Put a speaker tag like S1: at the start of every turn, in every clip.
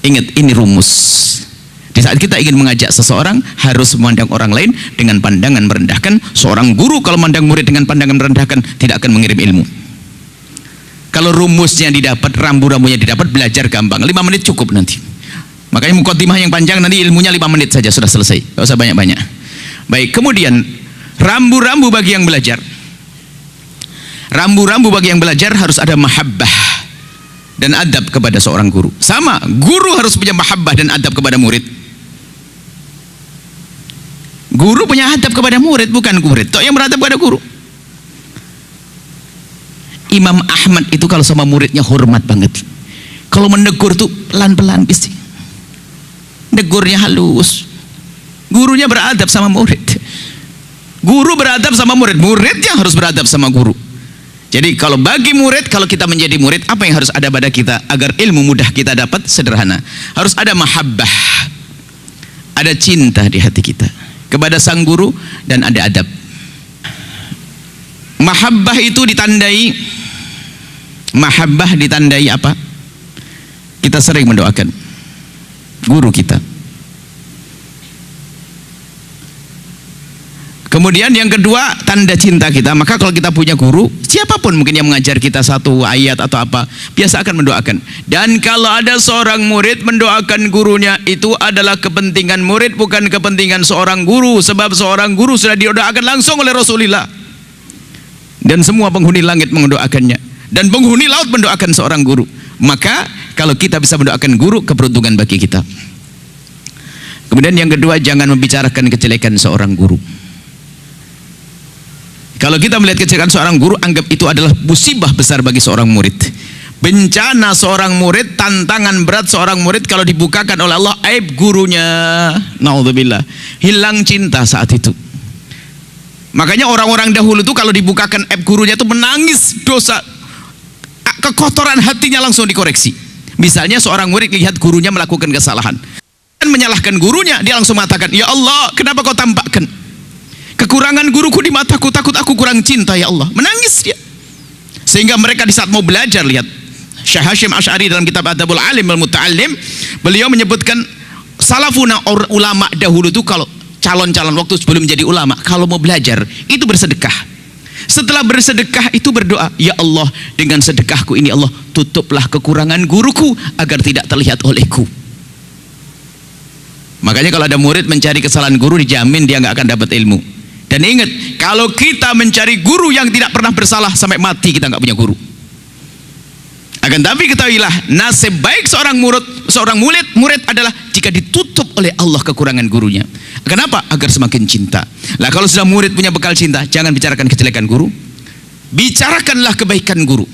S1: Ingat, ini rumus. Di saat kita ingin mengajak seseorang, harus memandang orang lain dengan pandangan merendahkan. Seorang guru kalau memandang murid dengan pandangan merendahkan, tidak akan mengirim ilmu. Kalau rumusnya didapat, rambu-rambunya didapat, belajar gampang. 5 menit cukup nanti. Makanya mukaddimah yang panjang, nanti ilmunya 5 menit saja sudah selesai, gak usah banyak-banyak. Baik, kemudian rambu-rambu bagi yang belajar. Rambu-rambu bagi yang belajar harus ada mahabbah dan adab kepada seorang guru. Sama, guru harus punya mahabbah dan adab kepada murid. Guru punya adab kepada murid, bukan murid tok yang beradab kepada guru. Imam Ahmad itu kalau sama muridnya hormat banget. Kalau menegur tuh pelan-pelan bising. Negurnya halus. Gurunya beradab sama murid. Guru beradab sama murid, muridnya harus beradab sama guru. Jadi kalau bagi murid, kalau kita menjadi murid, apa yang harus ada pada kita agar ilmu mudah kita dapat? Sederhana, harus ada mahabbah, ada cinta di hati kita kepada sang guru, dan ada adab. Mahabbah itu ditandai, mahabbah ditandai apa? Kita sering mendoakan guru kita. Kemudian yang kedua, tanda cinta kita. Maka kalau kita punya guru, siapapun mungkin yang mengajar kita satu ayat atau apa, biasa akan mendoakan. Dan kalau ada seorang murid mendoakan gurunya, itu adalah kepentingan murid, bukan kepentingan seorang guru. Sebab seorang guru sudah didoakan langsung oleh Rasulullah. Dan semua penghuni langit mendoakannya. Dan penghuni laut mendoakan seorang guru. Maka kalau kita bisa mendoakan guru, keberuntungan bagi kita. Kemudian yang kedua, jangan membicarakan kejelekan seorang guru. Kalau kita melihat kejelekan seorang guru, anggap itu adalah musibah besar bagi seorang murid. Bencana seorang murid, tantangan berat seorang murid kalau dibukakan oleh Allah aib gurunya. Naudzubillah. Hilang cinta saat itu. Makanya orang-orang dahulu itu kalau dibukakan aib gurunya itu menangis dosa. Kekotoran hatinya langsung dikoreksi. Misalnya seorang murid lihat gurunya melakukan kesalahan. Dan menyalahkan gurunya, dia langsung mengatakan, "Ya Allah, kenapa kau tampakkan kekurangan guruku di mataku, takut aku kurang cinta ya Allah." Menangis dia. Sehingga mereka di saat mau belajar, lihat Syekh Hashim Asy'ari dalam kitab Adabul Alim wal Muta'allim, beliau menyebutkan salafuna, ulama dahulu itu kalau calon-calon waktu sebelum menjadi ulama, kalau mau belajar itu bersedekah. Setelah bersedekah itu berdoa, "Ya Allah, dengan sedekahku ini Allah, tutuplah kekurangan guruku agar tidak terlihat olehku." Makanya kalau ada murid mencari kesalahan guru, dijamin dia nggak akan dapat ilmu. Dan ingat, kalau kita mencari guru yang tidak pernah bersalah, sampai mati kita nggak punya guru. Akan tapi ketahuilah, nasib baik seorang murid adalah jika ditutup oleh Allah kekurangan gurunya. Kenapa? Agar semakin cinta. Lah kalau sudah murid punya bekal cinta, jangan bicarakan kejelekan guru, bicarakanlah kebaikan guru.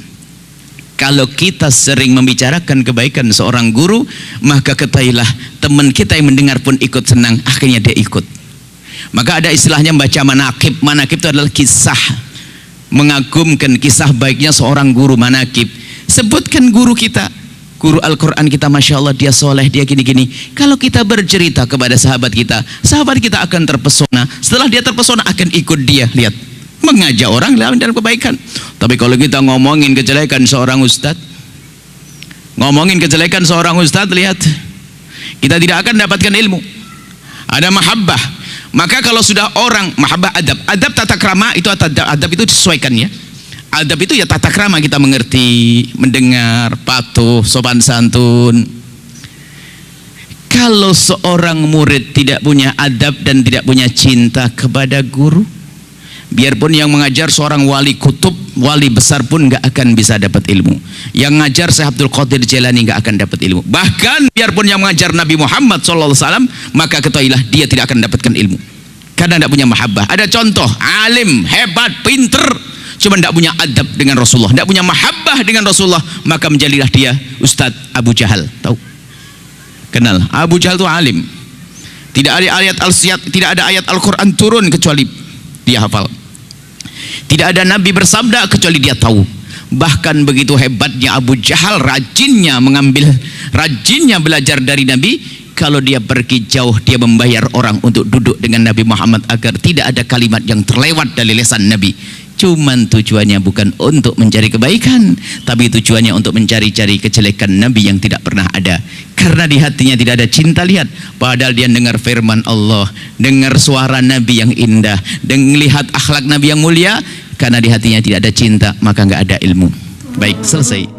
S1: Kalau kita sering membicarakan kebaikan seorang guru, maka ketahuilah teman kita yang mendengar pun ikut senang, akhirnya dia ikut. Maka ada istilahnya membaca manakib. Manakib itu adalah kisah mengagumkan, kisah baiknya seorang guru. Manakib, sebutkan guru kita, guru Al-Quran kita, Masya Allah dia soleh, dia gini-gini. Kalau kita bercerita kepada sahabat kita akan terpesona. Setelah dia terpesona akan ikut dia. Lihat, mengajak orang dalam kebaikan. Tapi kalau kita ngomongin kejelekan seorang ustadz, lihat, kita tidak akan dapatkan ilmu. Ada mahabbah. Maka kalau sudah orang mahabbah, adab tata krama itu, adab itu disesuaikan ya. Adab itu ya tata krama, kita mengerti, mendengar, patuh, sopan santun. Kalau seorang murid tidak punya adab dan tidak punya cinta kepada guru, biarpun yang mengajar seorang wali kutub, wali besar pun nggak akan bisa dapat ilmu. Yang ngajar Syekh Abdul Qadir Jailani nggak akan dapat ilmu. Bahkan biarpun yang mengajar Nabi Muhammad SAW, maka ketahuilah dia tidak akan dapatkan ilmu karena tidak punya mahabbah. Ada contoh, alim, hebat, pinter, cuma tidak punya adab dengan Rasulullah, tidak punya mahabbah dengan Rasulullah, maka menjadilah dia Ustadz Abu Jahal. Tahu? Kenal? Abu Jahal itu alim. Tidak ada ayat Al-Quran turun kecuali dia hafal. Tidak ada Nabi bersabda kecuali dia tahu. Bahkan begitu hebatnya Abu Jahal, rajinnya belajar dari Nabi. Kalau dia pergi jauh, dia membayar orang untuk duduk dengan Nabi Muhammad agar tidak ada kalimat yang terlewat dari lisan Nabi. Cuman tujuannya bukan untuk mencari kebaikan, tapi tujuannya untuk mencari-cari kejelekan Nabi yang tidak pernah ada. Karena di hatinya tidak ada cinta. Lihat, padahal dia dengar firman Allah, dengar suara Nabi yang indah, dan melihat akhlak Nabi yang mulia. Karena di hatinya tidak ada cinta, maka nggak ada ilmu. Baik, selesai.